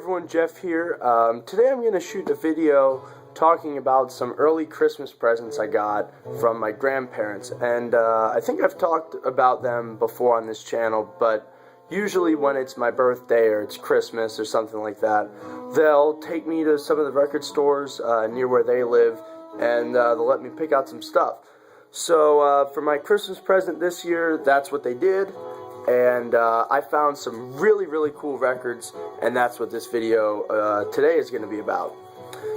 everyone, Jeff here. Today I'm going to shoot a video talking about some early Christmas presents I got from my grandparents, and I think I've talked about them before on this channel, but usually when it's my birthday or it's Christmas or something like that, they'll take me to some of the record stores near where they live, and they'll let me pick out some stuff. So for my Christmas present this year, that's what they did. And I found some really cool records, and that's what this video today is going to be about.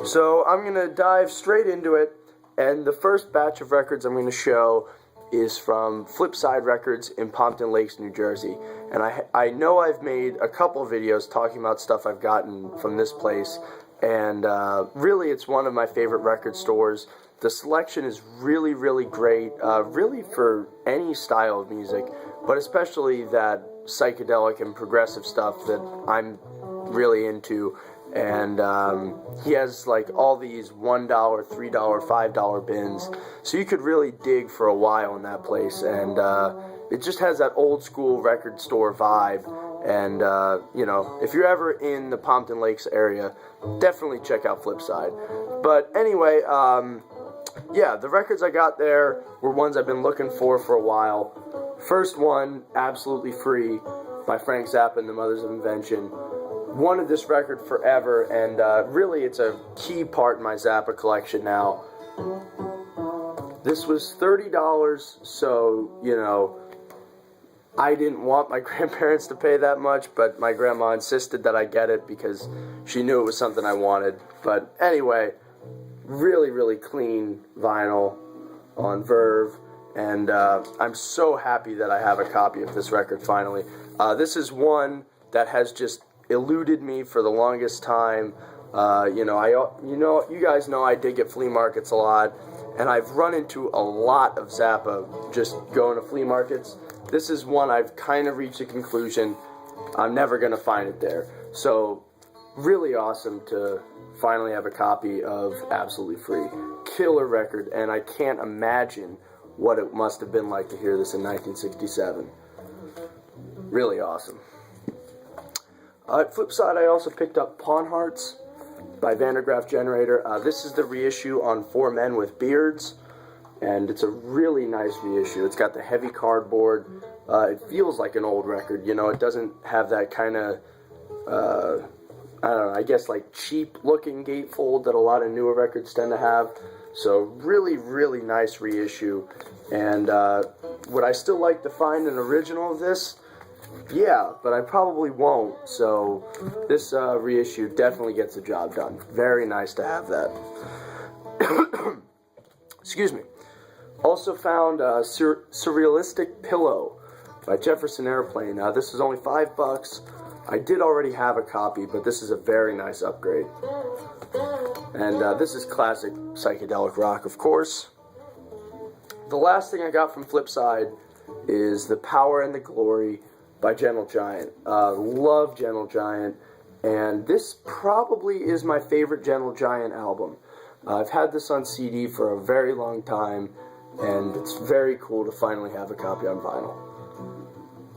So I'm going to dive straight into it, and the first batch of records I'm going to show is from Flipside Records in Pompton Lakes, New Jersey. And I know I've made a couple videos talking about stuff I've gotten from this place, and really it's one of my favorite record stores. The selection is really great, really for any style of music, but especially that psychedelic and progressive stuff that I'm really into. And he has like all these $1, $3, $5 bins, so you could really dig for a while in that place. And it just has that old school record store vibe. And you know, if you're ever in the Pompton Lakes area, definitely check out Flipside. But anyway, yeah, the records I got there were ones I've been looking for a while. First one, Absolutely Free, by Frank Zappa and the Mothers of Invention. Wanted this record forever, and really it's a key part in my Zappa collection now. This was $30, so, you know, I didn't want my grandparents to pay that much, but my grandma insisted that I get it because she knew it was something I wanted. But anyway, really clean vinyl on Verve, and I'm so happy that I have a copy of this record finally. This is one that has just eluded me for the longest time. You guys know I dig at flea markets a lot, and I've run into a lot of Zappa just going to flea markets. This is one I've kind of reached a conclusion I'm never going to find it there. So really awesome to finally have a copy of Absolutely Free. Killer record, and I can't imagine what it must have been like to hear this in 1967. Really awesome. At Flipside, I also picked up Pawn Hearts by Vandergraaf Generator. This is the reissue on Four Men with Beards, and it's a really nice reissue. It's got the heavy cardboard. It feels like an old record, you know. It doesn't have that kind of I don't know, I guess like cheap looking gatefold that a lot of newer records tend to have. So really nice reissue. And would I still like to find an original of this? Yeah, but I probably won't. So this reissue definitely gets the job done. Very nice to have that. Excuse me. Also found Surrealistic Pillow by Jefferson Airplane. This is only $5. I did already have a copy, but this is a very nice upgrade. And this is classic psychedelic rock, of course. The last thing I got from Flipside is The Power and the Glory by Gentle Giant. Love Gentle Giant, and this probably is my favorite Gentle Giant album. I've had this on CD for a very long time, and it's very cool to finally have a copy on vinyl.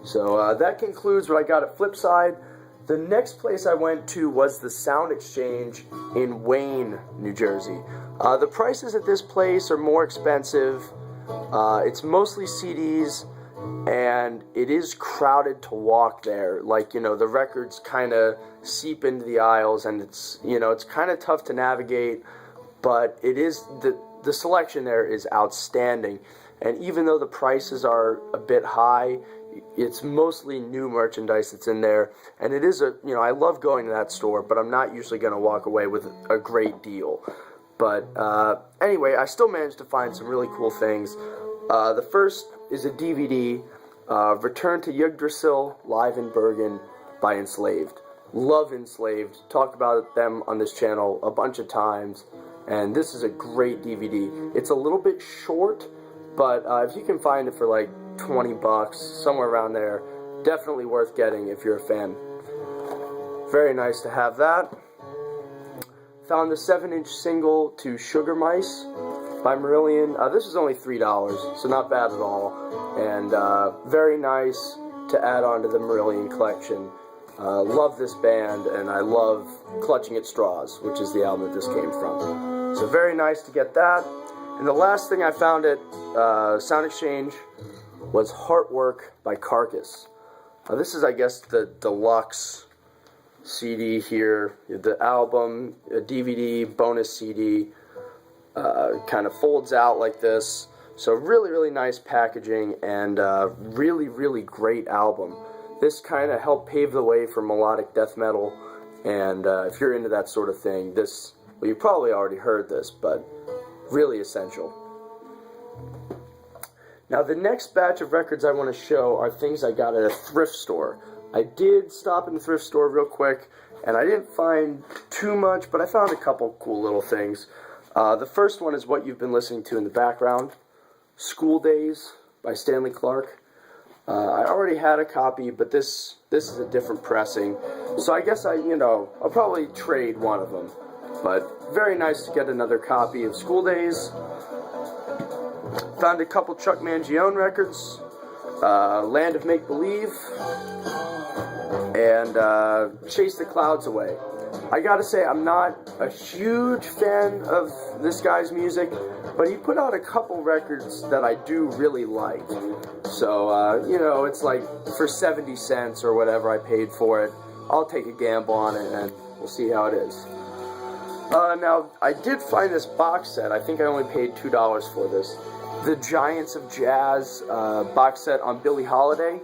So that concludes what I got at Flipside. The next place I went to was the Sound Exchange in Wayne, New Jersey. The prices at this place are more expensive. It's mostly CDs, and it is crowded to walk there. Like, you know, the records kind of seep into the aisles, and it's, you know, it's kind of tough to navigate, but it is, the selection there is outstanding. And even though the prices are a bit high, it's mostly new merchandise that's in there, and it is you know, I love going to that store, but I'm not usually going to walk away with a great deal. But anyway, I still managed to find some really cool things. The first is a DVD, Return to Yggdrasil, live in Bergen by Enslaved. Love Enslaved, talked about them on this channel a bunch of times, and this is a great DVD. It's a little bit short, but if you can find it for like $20, somewhere around there, definitely worth getting if you're a fan. Very nice to have that. Found the 7-inch single to Sugar Mice by Marillion. This is only $3, so not bad at all. And very nice to add on to the Marillion collection. Love this band, and I love Clutching at Straws, which is the album that this came from. So very nice to get that. And the last thing I found at Sound Exchange was Heartwork by Carcass. This is, I guess, the deluxe CD here, the album, a DVD, bonus CD, kind of folds out like this. So really, really nice packaging, and really, really great album. This kind of helped pave the way for melodic death metal, and if you're into that sort of thing, this, well, you probably already heard this, but really essential. Now the next batch of records I want to show are things I got at a thrift store. I did stop in the thrift store real quick, and I didn't find too much, but I found a couple cool little things. The first one is what you've been listening to in the background, School Days by Stanley Clarke. I already had a copy, but this is a different pressing, so I guess I'll probably trade one of them. But very nice to get another copy of School Days. Found a couple Chuck Mangione records, Land of Make Believe, and Chase the Clouds Away. I gotta say, I'm not a huge fan of this guy's music, but he put out a couple records that I do really like. So, it's like for 70 cents or whatever I paid for it, I'll take a gamble on it and we'll see how it is. Now, I did find this box set. I think I only paid $2 for this. The Giants of Jazz box set on Billie Holiday.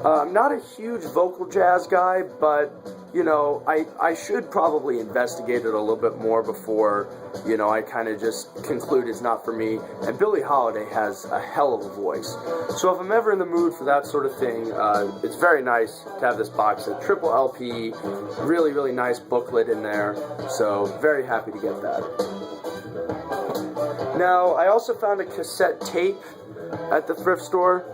I'm not a huge vocal jazz guy, but, I should probably investigate it a little bit more before, I kind of just conclude it's not for me. And Billie Holiday has a hell of a voice. So if I'm ever in the mood for that sort of thing, it's very nice to have this box set. Triple LP, really, really nice booklet in there. So very happy to get that. Now, I also found a cassette tape at the thrift store.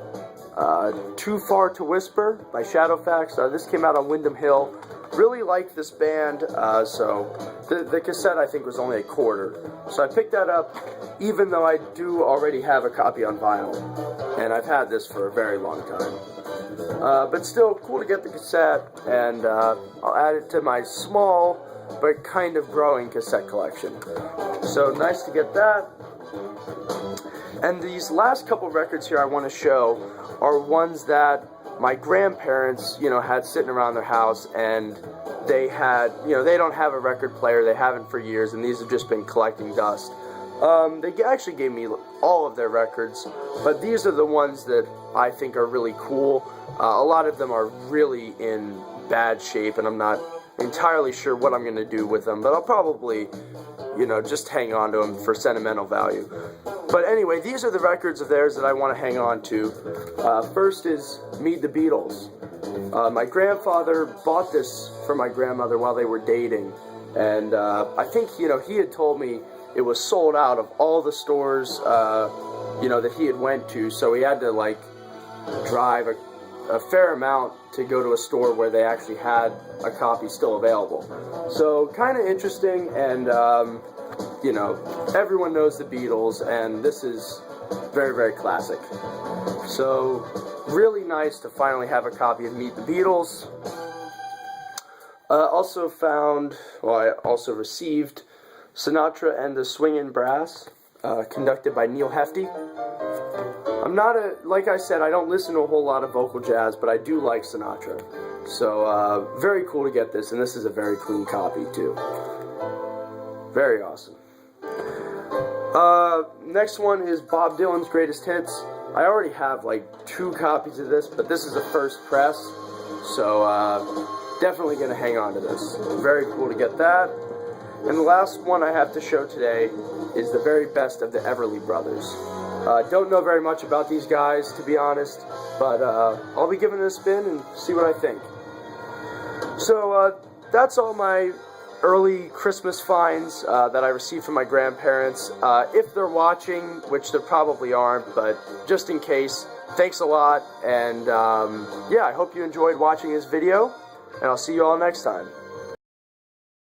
Too Far to Whisper by Shadowfax. This came out on Windham Hill. Really liked this band, so the cassette I think was only $0.25. So I picked that up, even though I do already have a copy on vinyl, and I've had this for a very long time. But still, cool to get the cassette, and I'll add it to my small but kind of growing cassette collection. So nice to get that. And these last couple records here I want to show are ones that my grandparents, had sitting around their house, and they had, they don't have a record player, they haven't for years, and these have just been collecting dust. They actually gave me all of their records, but these are the ones that I think are really cool. A lot of them are really in bad shape, and I'm not entirely sure what I'm going to do with them, but I'll probably, just hang on to them for sentimental value. But anyway, these are the records of theirs that I want to hang on to. First is Meet the Beatles. My grandfather bought this for my grandmother while they were dating, and I think, he had told me it was sold out of all the stores, that he had went to, so he had to, drive a fair amount to go to a store where they actually had a copy still available. So, kind of interesting, and, everyone knows the Beatles, and this is very, very classic. So, really nice to finally have a copy of Meet the Beatles. I also received Sinatra and the Swingin' Brass, conducted by Neil Hefti. I'm not like I said, I don't listen to a whole lot of vocal jazz, but I do like Sinatra. So, very cool to get this, and this is a very clean copy, too. Very awesome. Next one is Bob Dylan's Greatest Hits. I already have, 2 copies of this, but this is a first press, so, definitely going to hang on to this. Very cool to get that. And the last one I have to show today is the very best of the Everly Brothers. Don't know very much about these guys, to be honest, but I'll be giving it a spin and see what I think. So that's all my early Christmas finds that I received from my grandparents. If they're watching, which they probably aren't, but just in case, thanks a lot, and I hope you enjoyed watching this video, and I'll see you all next time.